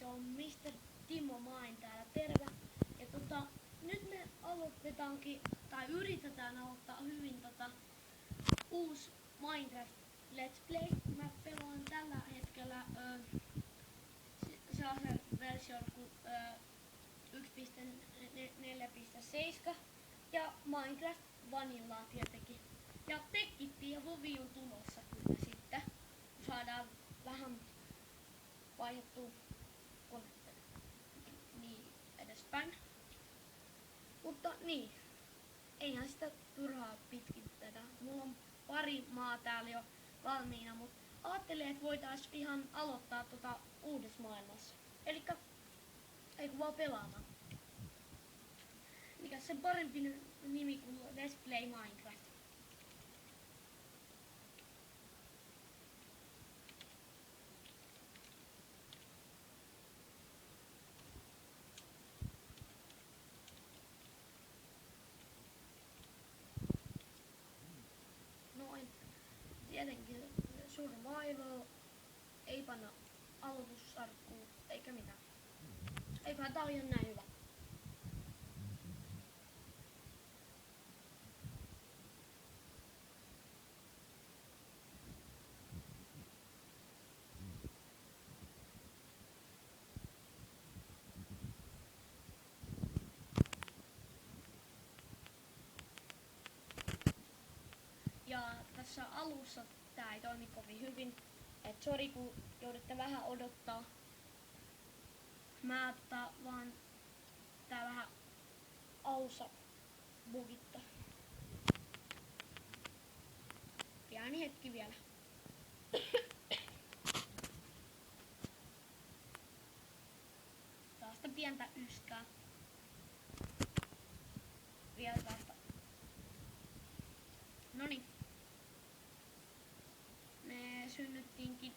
on Mr. Timo Main täällä, terve. Ja nyt me aloitetaankin, tai yritetään aloittaa hyvin uusi Minecraft Let's Play. Mä pelaan tällä hetkellä sellaisen version kuin 1.4.7 ja Minecraft Vanillaa tietenkin. Ja Tekkitti ja Vovi on tulossa kyllä sitten. Saadaan vähän vaihdettua konetta niin edespäin. Mutta niin, eihän sitä turhaa pitkittää. Mulla on pari maa täällä jo valmiina, mutta ajattelin, että voitais ihan aloittaa uudessa maailmassa. Elikkä ei kun vaan pelaamaan. Mikä sen parempi nimi kuin Let's Play Minecraft. Noin. Tietenkin survival, ei panna aloitussarkkuun, eikä mitään. Eiköhän tää ole ihan näin hyvä. Ja tässä alussa tää ei toimi kovin hyvin. Et sori kun joudutte vähän odottaa. Mä vaan tää vähän alussa bugittaa. Pieni hetki vielä. Taasta pientä yskää. Vielä taasta. Noniin. Me synnyttiinkin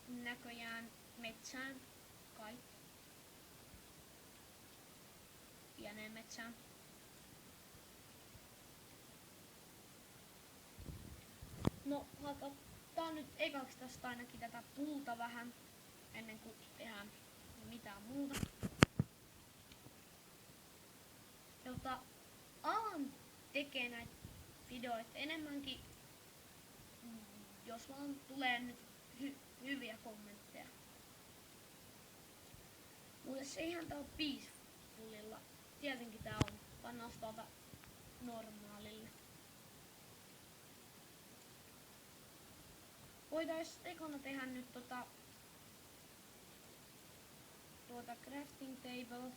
näköjään metsään kai. Pieneen metsään. No hakataan nyt ekaksi tästä ainakin tätä puuta vähän ennen kuin tehdään mitään muuta. Jotta alan tekee näitä videoita enemmänkin, jos vaan tulee nyt hyviä kommentteja. Mulle se ihan tää on peacefulilla. Tietenkin tää on. Pannaan tuolta normaalille. Voitais ekana tehdä nyt crafting table.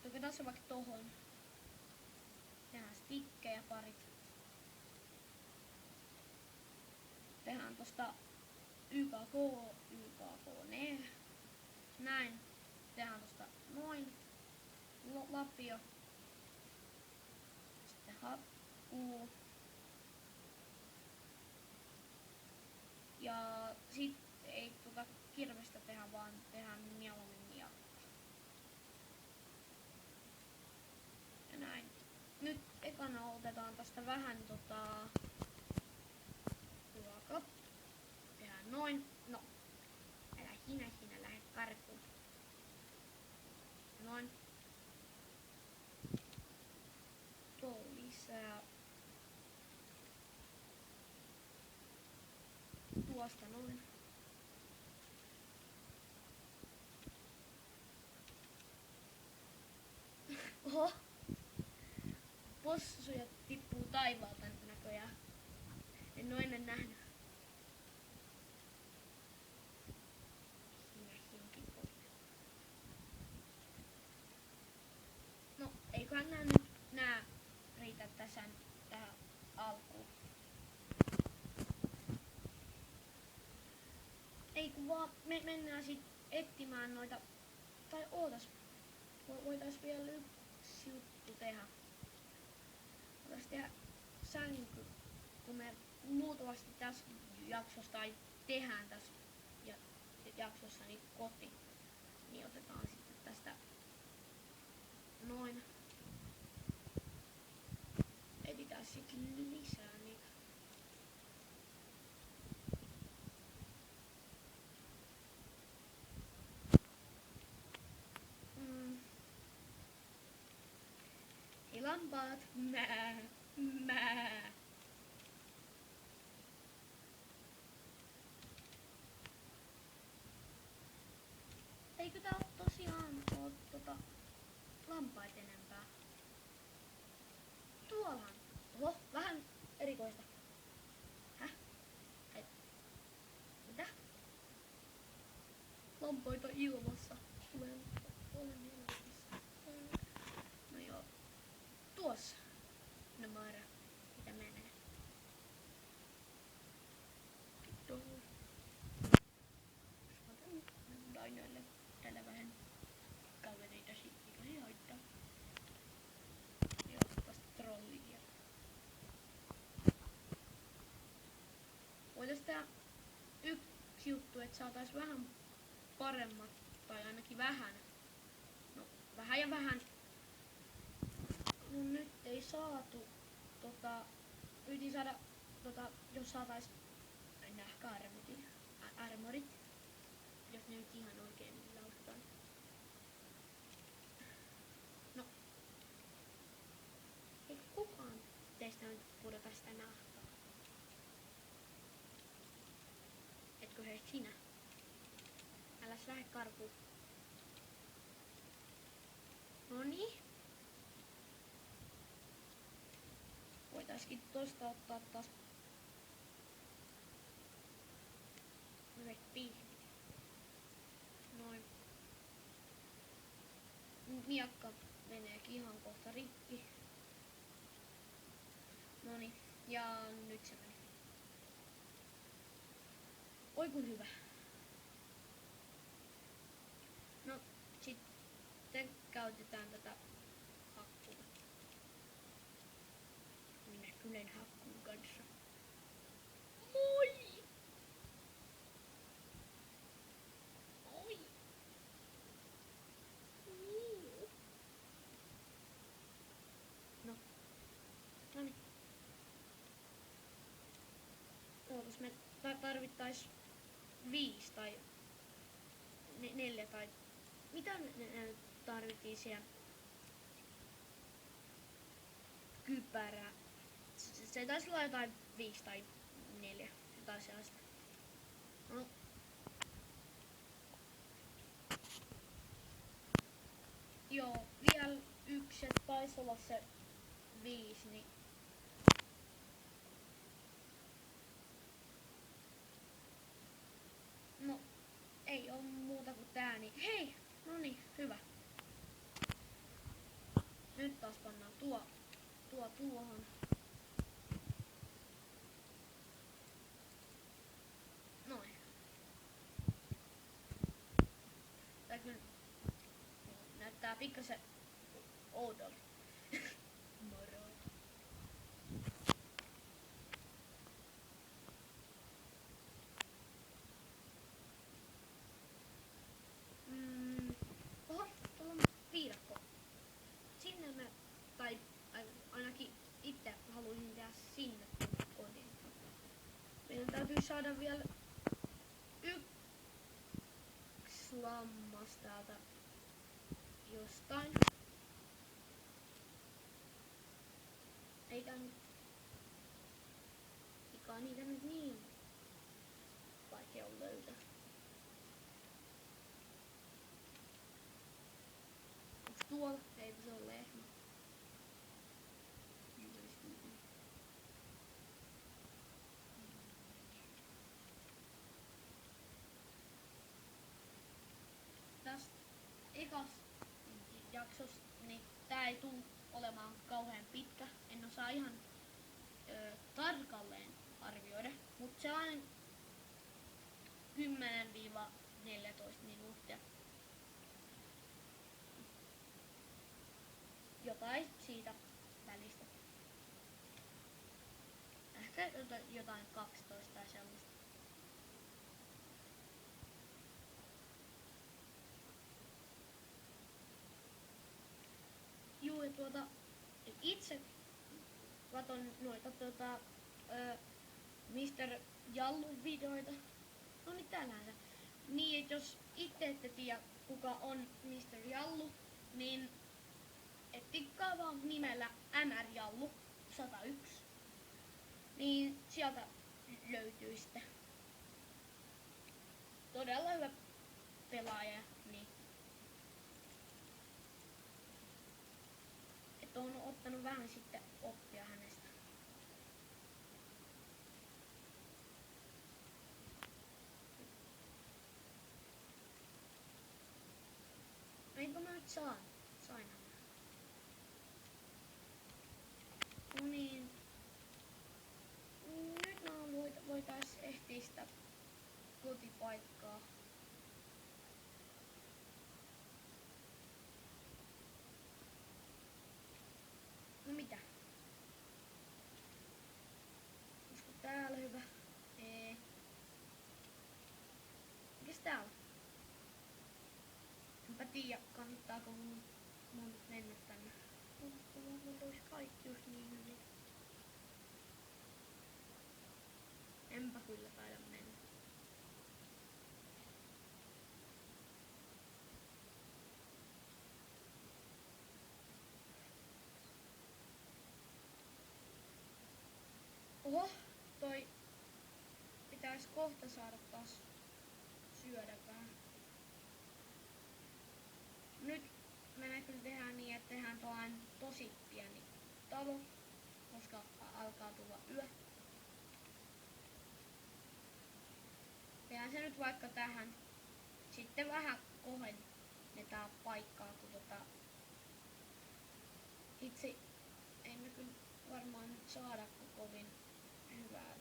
Toki tässä vaikka tohon. Tehdään stikkejä parit. Tehdään tosta YKK ne. Näin. Tehdään tosta noin. Lapio. Sitten hakkuu. Ja sit ei kirvestä tehdä, vaan tehdään mieluummin miakka. Ja näin. Nyt ekana otetaan tästä vähän ruokaa. Tehdään noin. No. Älä hinä lähde karkuun. Noin. Tuo lisää. Tuosta noin. Oho. Possuja tippuu taivaalta näköjään. En oo ennen nähnyt. No, eiköhän nää riitä tähän alkuun. Ei kun vaan me mennään sit etsimään noita, tai ootas, voitais vielä yksi juttu tehdä. Voitais tehdä sänky, kun me luultavasti tässä jaksossa, tai tehdään tässä jaksossa niin koti, niin otetaan sitten tästä noin. Etsitään sitten lisää niitä. lampaat, mää, mää. Eikö tää oo tosiaan lampaat enempää? Tuollahan. Oho, vähän erikoista. Häh? Hei. Mitä? Lampaita ilmassa. Olen ilmassa. No joo. Tuossa. No Mara. Mitä menee? Tuohon. Dainoille. Täällä vähän kavereita sitten. Ei haittaa. Joo, tästä trolli vielä. Voitais tää yksi juttu, että saatais vähän paremmat, tai ainakin vähän. No, vähän ja vähän. No nyt ei saatu, yritin saada, jos saatais nahka-armorit, jos ne nyt ihan oikein lausutaan. No, ei kukaan teistä nyt pudota sitä nahkaa. Etkö he sinä? Äläs lähde karkuun. Noniin. Voitaisiin tosta ottaa taas yhdet pihdit. Noin. Miakka meneekin ihan kohta rikki. Noniin. Ja nyt se meni. Oi kun hyvä. No, sitten käytetään tätä hakkua. Minä kylen hakkuun kanssa. Moi! Oi! Noniin. Ootas me tarvittais 5 tai 4 tai... Mitä ne tarvittiin siellä? Kypärä. Se taisi olla jotain 5 tai 4. Jotain sellaista. No. Joo, vielä yksi, että taisi olla se 5, niin... No, ei oo muuta kuin tää, niin hei! Noniin, hyvä. Nyt taas pannaan tuohon. Noin. Tää kyllä näyttää pikkasen oudolta. Moro. Oho, tuolla on viidakko. Sinne mä, tai ainakin itse haluaisin tehdä sinne kodin. Meidän täytyy saada vielä yksi lammas täältä jostain. Eikä niitä nyt niin vaikea on löytää. Onks tuolla? Eipä se ole lehmä. Tästä ekas jaksossa, niin tää ei tuu olemaan kauhean pitkä. En osaa ihan tarkalleen arvioida, mutta se on 10-14 minuuttia. Jotain siitä välistä. Ehkä jotain 12 tai sellaista. Juu, ja itse katon noita Mr. Jallun videoita. No niin, täällähän se. Niin, että jos itse ette tiedä kuka on Mr. Jallu, niin Et tikkaa vaan nimellä MR-Jallu 101. Niin sieltä löytyy sitten todella hyvä pelaaja. Niin. Et on ottanut vähän sitten oppia hänestä. Eipä mä nyt sain. No niin. Nyt voitais ehtiä sitä kotipaikkaa. No mitä? Olisiko täällä hyvä? Ei. Mikäs tää on? Enpä tiedä, kannattaako mun mennä tänne. Mulla olisi kaikki just niin hyvin. Enpä kyllä taida mennä. Oho, toi pitäis kohta saada taas syödä vähän. Nyt me kyllä tehdään niin, että tehdään tuollainen tosi pieni talo, koska alkaa tulla yö. Tehdään se nyt vaikka tähän. Sitten vähän kohennetaan paikkaa, kun itse ei me kyllä varmaan nyt saada kovin hyvää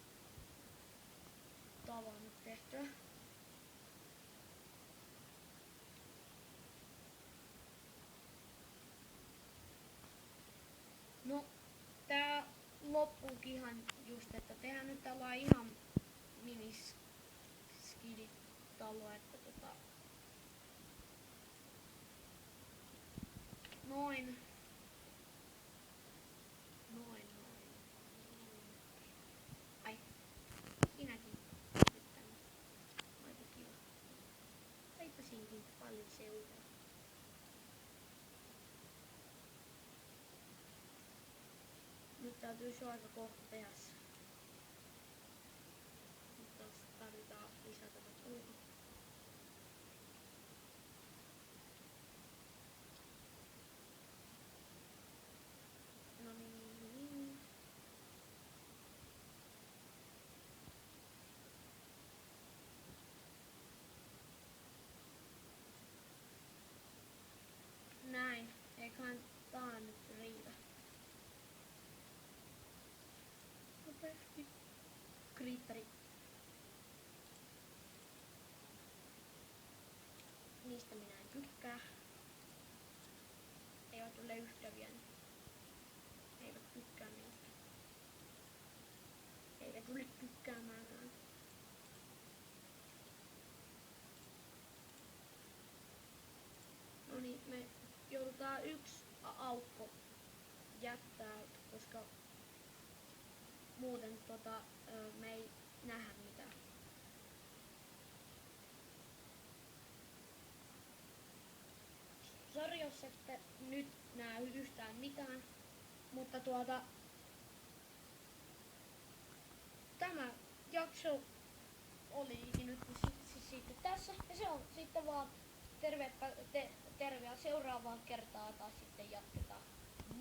taloa nyt tehtyä. No, tää loppuukin ihan just, että tehdään nyt tällainen ihan miniskiditalo, että noin. Ai, sinäkin nyt tänne. Aika kiva. Eipä siinkin paljon seuraa. Nyt täytyy se aika kohta tehdä se. Nyt taas tarvitaan lisätä puuta. No niin. Näin. Eiköhän tää nyt riitä. Nopeasti. Creeperi. Niistä minä en tykkää. Eivät ole ystäviä. Eivät tykkää niistä. Eikä tule tykkäämäänkään. No niin, me joudutaan yksi aukko jättää, koska muuten me ei nähdä mitään. Sori jos ette nyt näe yhtään mitään, mutta tämä jakso olikin nyt sitten tässä ja se on sitten vaan terveä seuraavaan kertaan taas sitten jatketaan.